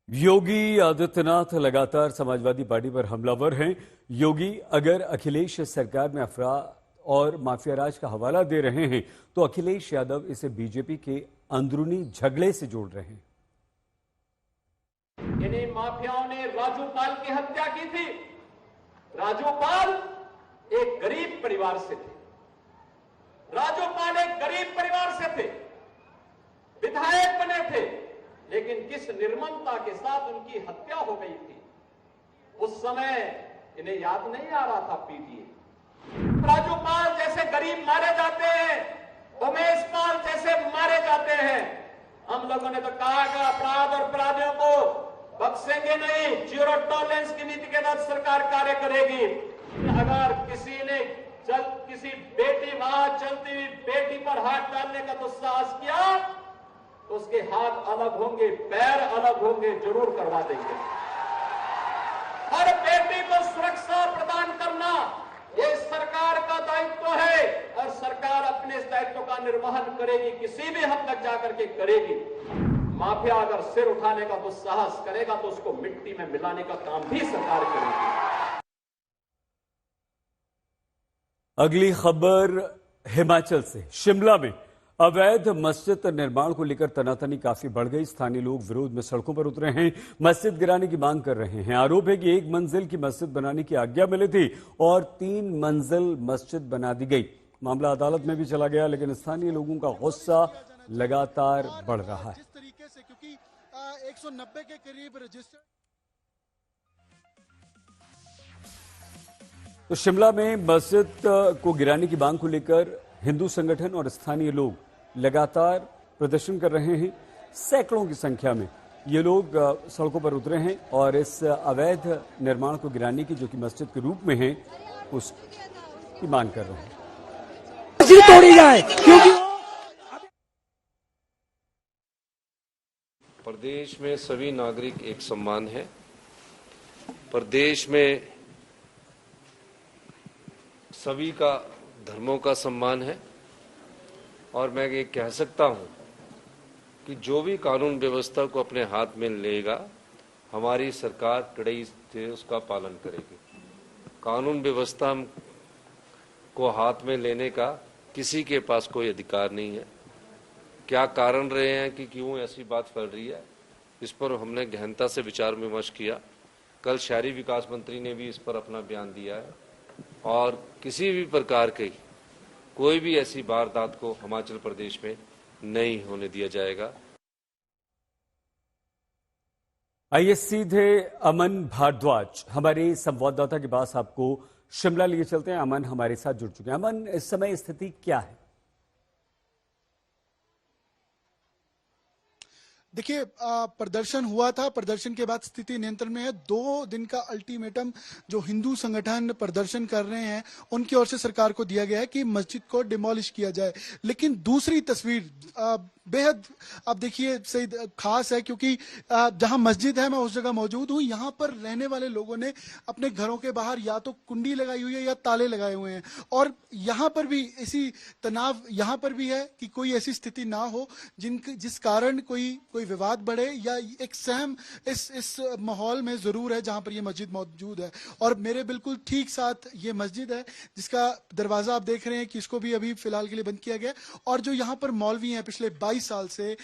योगी आदित्यनाथ लगातार समाजवादी पार्टी पर हमलावर हैं। योगी अगर अखिलेश सरकार में अफराद और माफिया राज का हवाला दे रहे हैं तो अखिलेश यादव इसे बीजेपी के अंदरूनी झगड़े से जोड़ रहे हैं। इन्हीं माफियाओं ने राजूपाल की हत्या की थी। राजूपाल एक गरीब परिवार से थे। राजूपाल एक गरीब परिवार से थे, विधायक बने थे, लेकिन किस निर्ममता के साथ उनकी हत्या हो गई थी। उस समय इन्हें याद नहीं आ रहा था पीटीए। राजूपाल जैसे गरीब मारे जाते हैं, उमेश पाल जैसे मारे जाते हैं। हम लोगों ने तो कहा कि अपराध और अपराधियों को बख्शेंगे नहीं, जीरो टॉलरेंस की नीति के तहत सरकार कार्य करेगी। अगर किसी बेटी वहां चलती हुई बेटी पर हाथ डालने का दुस्साहस किया तो उसके हाथ अलग होंगे, पैर अलग होंगे, जरूर करवा देंगे। हर बेटी को सुरक्षा प्रदान करना ये सरकार का दायित्व है और सरकार अपने इस दायित्व का निर्वहन करेगी, किसी भी हद तक जाकर के करेगी। माफिया अगर सिर उठाने का दुस्साहस करेगा तो उसको मिट्टी में मिलाने का काम भी सरकार करेगी। अगली खबर हिमाचल से। शिमला में अवैध मस्जिद निर्माण को लेकर तनातनी काफी बढ़ गई। स्थानीय लोग विरोध में सड़कों पर उतरे हैं, मस्जिद गिराने की मांग कर रहे हैं। आरोप है कि एक मंजिल की मस्जिद बनाने की आज्ञा मिली थी और 3 मंजिल मस्जिद बना दी गई। मामला अदालत में भी चला गया, लेकिन स्थानीय लोगों का गुस्सा लगातार बढ़ रहा है। जिस तरीके से, क्योंकि 190 के करीब रजिस्टर। तो शिमला में मस्जिद को गिराने की मांग को लेकर हिंदू संगठन और स्थानीय लोग लगातार प्रदर्शन कर रहे हैं। सैकड़ों की संख्या में ये लोग सड़कों पर उतरे हैं और इस अवैध निर्माण को गिराने की, जो कि मस्जिद के रूप में है, उसकी मांग कर रहे हैं। तोड़ी जाए क्योंकि प्रदेश में सभी नागरिक एक समान है। प्रदेश में सभी का धर्मों का सम्मान है और मैं ये कह सकता हूं कि जो भी कानून व्यवस्था को अपने हाथ में लेगा, हमारी सरकार कड़ाई से उसका पालन करेगी। कानून व्यवस्था को हाथ में लेने का किसी के पास कोई अधिकार नहीं है। क्या कारण रहे हैं कि क्यों ऐसी बात फैल रही है, इस पर हमने गहनता से विचार विमर्श किया। कल शहरी विकास मंत्री ने भी इस पर अपना बयान दिया है और किसी भी प्रकार की कोई भी ऐसी वारदात को हिमाचल प्रदेश में नहीं होने दिया जाएगा। आइए सीधे अमन भारद्वाज हमारे संवाददाता के पास आपको शिमला लिए चलते हैं। अमन हमारे साथ जुड़ चुके हैं। अमन, इस समय स्थिति क्या है? देखिए, प्रदर्शन हुआ था। प्रदर्शन के बाद स्थिति नियंत्रण में है। 2 दिन का अल्टीमेटम जो हिंदू संगठन प्रदर्शन कर रहे हैं उनकी ओर से सरकार को दिया गया है कि मस्जिद को डिमोलिश किया जाए। लेकिन दूसरी तस्वीर बेहद, अब देखिए, सही खास है, क्योंकि जहां मस्जिद है मैं उस जगह मौजूद हूं। यहां पर रहने वाले लोगों ने अपने घरों के बाहर या तो कुंडी लगाई हुई है या ताले लगाए हुए हैं और यहां पर भी इसी तनाव यहां पर भी है कि कोई ऐसी स्थिति ना हो जिस कारण कोई विवाद बढ़े या एक सहम इस माहौल में जरूर है जहां पर ये मस्जिद मौजूद है। और मेरे बिल्कुल ठीक साथ ये मस्जिद है जिसका दरवाजा आप देख रहे हैं कि इसको भी अभी फिलहाल के लिए बंद किया गया। और जो यहाँ पर मौलवी हैं पिछले 22 साल से,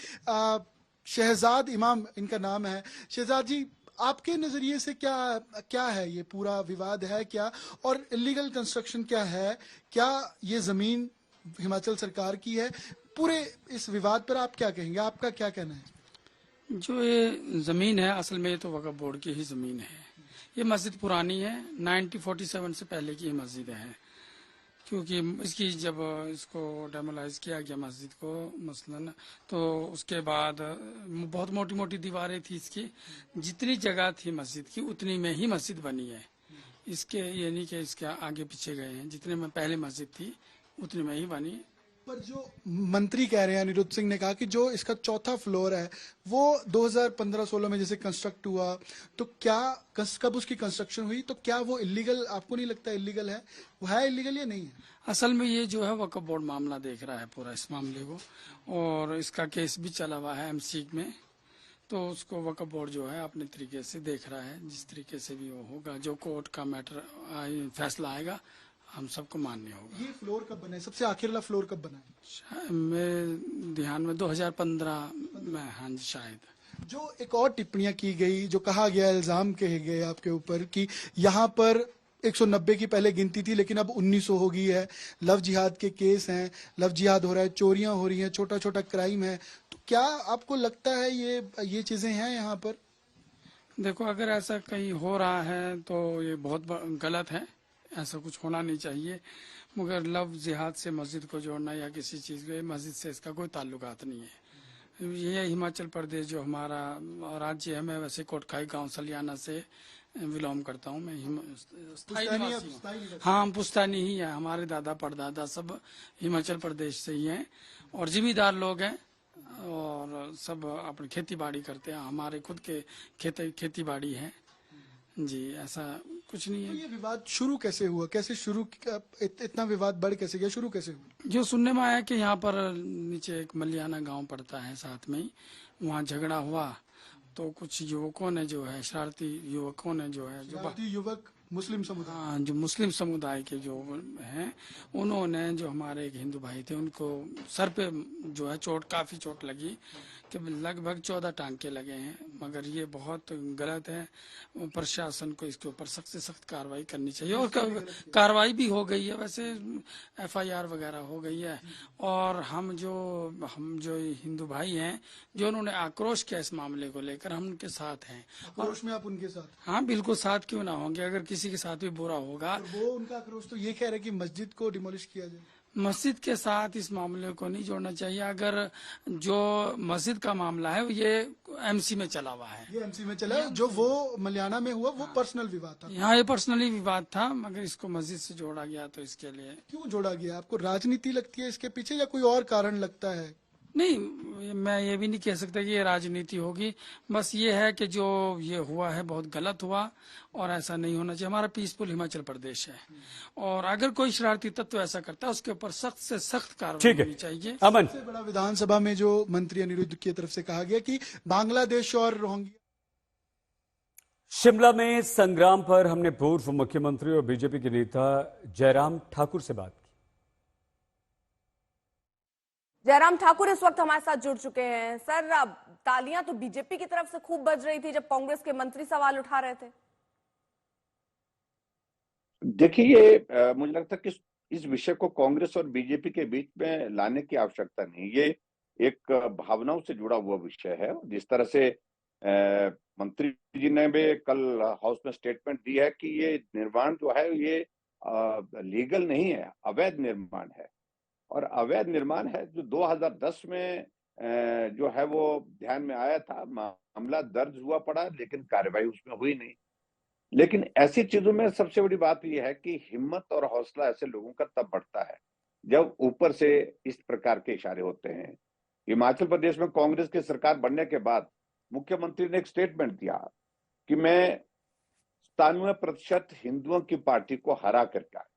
शहजाद इमाम इनका नाम है। शहजाद जी, आपके नजरिए से क्या है ये पूरा विवाद है क्या, और इलीगल कंस्ट्रक्शन क्या है? क्या ये जमीन हिमाचल सरकार की है? पूरे इस विवाद पर आप क्या कहेंगे? आपका क्या कहना है? जो ये जमीन है असल में ये तो वक्फ बोर्ड की ही जमीन है। ये मस्जिद पुरानी है, 1947 से पहले की मस्जिद है, क्योंकि इसकी जब इसको डेमोलाइज किया गया मस्जिद को मसलन, तो उसके बाद बहुत मोटी मोटी दीवारें थी इसकी। जितनी जगह थी मस्जिद की उतनी में ही मस्जिद बनी है। इसके ये नहीं कि इसके आगे पीछे गए हैं, जितने में पहले मस्जिद थी उतने में ही बनी। पर जो मंत्री कह रहे हैं, अनिरुद्ध सिंह ने कहा कि जो इसका 4था फ्लोर है वो 2015-16 में जैसे कंस्ट्रक्ट हुआ, तो क्या कब उसकी कंस्ट्रक्शन हुई, तो क्या वो इलीगल, आपको नहीं लगता इलीगल है? वो है इलीगल या नहीं है? असल में ये जो है वक्फ बोर्ड मामला देख रहा है पूरा इस मामले को, और इसका केस भी चला हुआ है एमसी में। तो उसको वक्फ बोर्ड जो है अपने तरीके से देख रहा है, जिस तरीके से भी वो होगा, जो कोर्ट का मैटर फैसला आएगा हम सबको मान्य होगा। ये फ्लोर कब बना है, सबसे आखिर वाला फ्लोर कब बना है? मेरे ध्यान में 2015 में, हाँ जी शायद। जो एक और टिप्पणियां की गई, जो कहा गया, इल्जाम कहे गए आपके ऊपर कि यहाँ पर 190 की पहले गिनती थी लेकिन अब 1900 हो गई है, लव जिहाद के केस हैं, लव जिहाद हो रहा है, चोरियां हो रही हैं, छोटा छोटा क्राइम है, तो क्या आपको लगता है ये चीजें हैं यहाँ पर? देखो, अगर ऐसा कहीं हो रहा है तो ये बहुत गलत है, ऐसा कुछ होना नहीं चाहिए। मगर लव जिहाद से मस्जिद को जोड़ना या किसी चीज को, मस्जिद से इसका कोई ताल्लुकात नहीं है। ये हिमाचल प्रदेश जो हमारा राज्य है, मैं वैसे कोटखाई गांव सलियाना से बिलोंग करता हूँ। मैं स्थायी निवासी हूँ। हाँ, हम पुश्तैनी ही है, हमारे दादा परदादा सब हिमाचल प्रदेश से ही हैं और जिम्मेदार लोग हैं और सब अपनी खेती बाड़ी करते हैं। हमारे खुद के खेती बाड़ी है जी, ऐसा कुछ नहीं है। तो ये विवाद शुरू कैसे हुआ, कैसे शुरू, इतना विवाद बढ़ कैसे गया, शुरू कैसे हुआ? जो सुनने में आया कि यहाँ पर नीचे एक मलियाना गांव पड़ता है साथ में ही, वहाँ झगड़ा हुआ तो कुछ युवकों ने जो है, शरारती युवकों ने जो है, शरारती युवक मुस्लिम समुदाय, हाँ, जो मुस्लिम समुदाय के जो हैं, उन्होंने, जो हमारे एक हिंदू भाई थे, उनको सर पे जो है काफी चोट लगी कि लगभग 14 टांके लगे हैं। मगर ये बहुत गलत है, प्रशासन को इसके ऊपर सख्त से सख्त कार्रवाई करनी चाहिए और कार्रवाई भी हो गई है, वैसे FIR वगैरह हो गई है। और हम जो हिंदू भाई हैं, जो उन्होंने आक्रोश किया इस मामले को लेकर, हम उनके साथ हैं। आक्रोश में आप उनके साथ? हाँ बिल्कुल, साथ क्यों ना होंगे, अगर किसी के साथ भी बुरा होगा। वो उनका आक्रोश तो ये कह रहा है कि मस्जिद को डिमोलिश किया जाए। मस्जिद के साथ इस मामले को नहीं जोड़ना चाहिए। अगर जो मस्जिद का मामला है ये MC में चला हुआ है, ये MC में चला है, जो वो मलियाना में हुआ वो पर्सनल विवाद था। यहाँ ये पर्सनली विवाद था, मगर इसको मस्जिद से जोड़ा गया तो इसके लिए। क्यों जोड़ा गया? आपको राजनीति लगती है इसके पीछे या कोई और कारण लगता है? नहीं, मैं ये भी नहीं कह सकता कि ये राजनीति होगी, बस ये है कि जो ये हुआ है बहुत गलत हुआ और ऐसा नहीं होना चाहिए। हमारा पीसफुल हिमाचल प्रदेश है और अगर कोई शरारती तत्व ऐसा करता है उसके ऊपर सख्त से सख्त कार्रवाई होनी चाहिए। अमन, सबसे बड़ा विधानसभा में जो मंत्री अनिरुद्ध की तरफ से कहा गया कि बांग्लादेश और रोहिंग्या। शिमला में संग्राम पर हमने पूर्व मुख्यमंत्री और बीजेपी के नेता जयराम ठाकुर से बात की। जयराम ठाकुर इस वक्त हमारे साथ जुड़ चुके हैं। सर, तालियां तो बीजेपी की तरफ से खूब बज रही थी जब कांग्रेस के मंत्री सवाल उठा रहे थे। देखिए, ये मुझे लगता है कि इस विषय को कांग्रेस और बीजेपी के बीच में लाने की आवश्यकता नहीं। ये एक भावनाओं से जुड़ा हुआ विषय है। जिस तरह से मंत्री जी ने भी कल हाउस में स्टेटमेंट दी है कि ये निर्माण जो है ये लीगल नहीं है, अवैध निर्माण है। और अवैध निर्माण है जो 2010 में जो है वो ध्यान में आया था, मामला दर्ज हुआ पड़ा, लेकिन कार्रवाई उसमें हुई नहीं। लेकिन ऐसी चीजों में सबसे बड़ी बात यह है कि हिम्मत और हौसला ऐसे लोगों का तब बढ़ता है जब ऊपर से इस प्रकार के इशारे होते हैं। हिमाचल प्रदेश में कांग्रेस की सरकार बनने के बाद मुख्यमंत्री ने एक स्टेटमेंट दिया कि मैं 97% हिंदुओं की पार्टी को हरा करके आया।